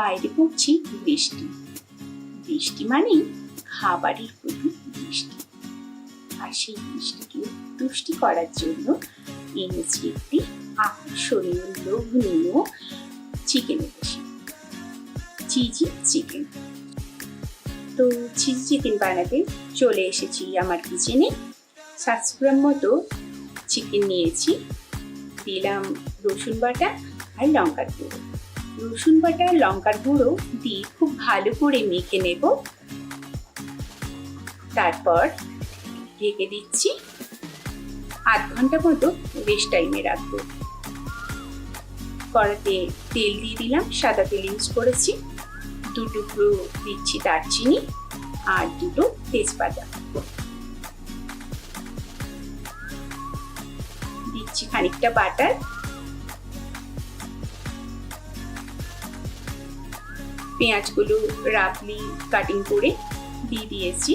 বাইরে পড়ছি বৃষ্টি। বৃষ্টি মানেই খাবারের প্রতি বৃষ্টি। আর সেই বৃষ্টিকে তুষ্টি করার জন্য এনেছি একটি আকর্ষণীয় লোভনীয় চিকেনের রেসিপি, চিজি চিকেন। তো চিজি চিকেন বানাতে চলে এসেছি আমার কিচেনে। 700 গ্রাম মতো চিকেন নিয়েছি। দিলাম রসুন বাটা আর লঙ্কার গুঁড়ো। রসুন বাটা লঙ্কার গুঁড়ো দিয়ে খুব ভালো করে মেখে নেব। তারপর ঢেকে দিচ্ছি, আধ ঘন্টা মতো রেস্ট টাইমে রাখবো। কড়াতে তেল দিয়ে দিলাম, সাদা তেল ইউজ করেছি। 2 টুকরো দিচ্ছি দারচিনি আর 2টো তেজপাতা। দিচ্ছি খানিকটা বাটার। পেঁয়াজগুলো রাফলি কাটিং করে দিয়ে দিয়েছি।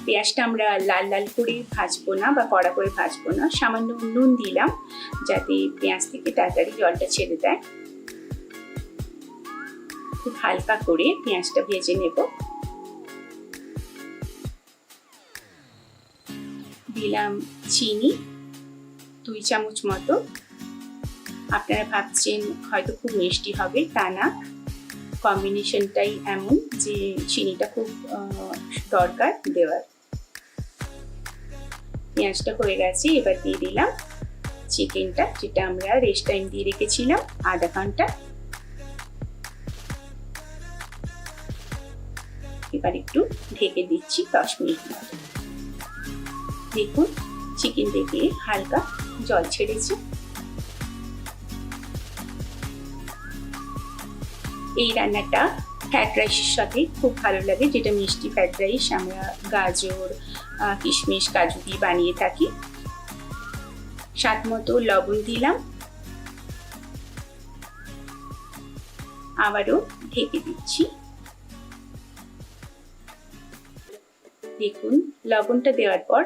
পেঁয়াজটা আমরা লাল লাল করে ভাজবো না বা কড়া করে ভাজবো না, সামান্য নুন দিলাম যাতে পেঁয়াজ থেকে তাড়াতাড়ি জলটা ছেড়ে দেয়। খুব হালকা করে পেঁয়াজটা ভেজে নেব। দিলাম চিনি 2 চামচ মতো। আপনারা ভাবছেন হয়তো খুব মিষ্টি হবে, তা না, কম্বিনেশনটাই এমন যে চিনিটা খুব দরকার দেওয়ার। পেঁয়াজটা হয়ে গেছে, এবার দিয়ে দিলাম চিকেনটা, যেটা আমরা রেস্ট টাইম দিয়ে রেখেছিলাম আধা ঘন্টা। এবার একটু ঢেকে দিচ্ছি 10 মিনিট মতো। দেখুন চিকেন থেকে হালকা জল ছেড়েছে। এই রান্নাটা ফ্রাইড রাইসের সাথে খুব ভালো লাগে, যেটা মিষ্টি ফ্রাইড রাইস আমরা গাজর কিশমিশ কাজু দিয়ে বানিয়ে থাকি। স্বাদ মতো লবণ দিলাম, আবারও ঢেকে দিচ্ছি। দেখুন লবণটা দেওয়ার পর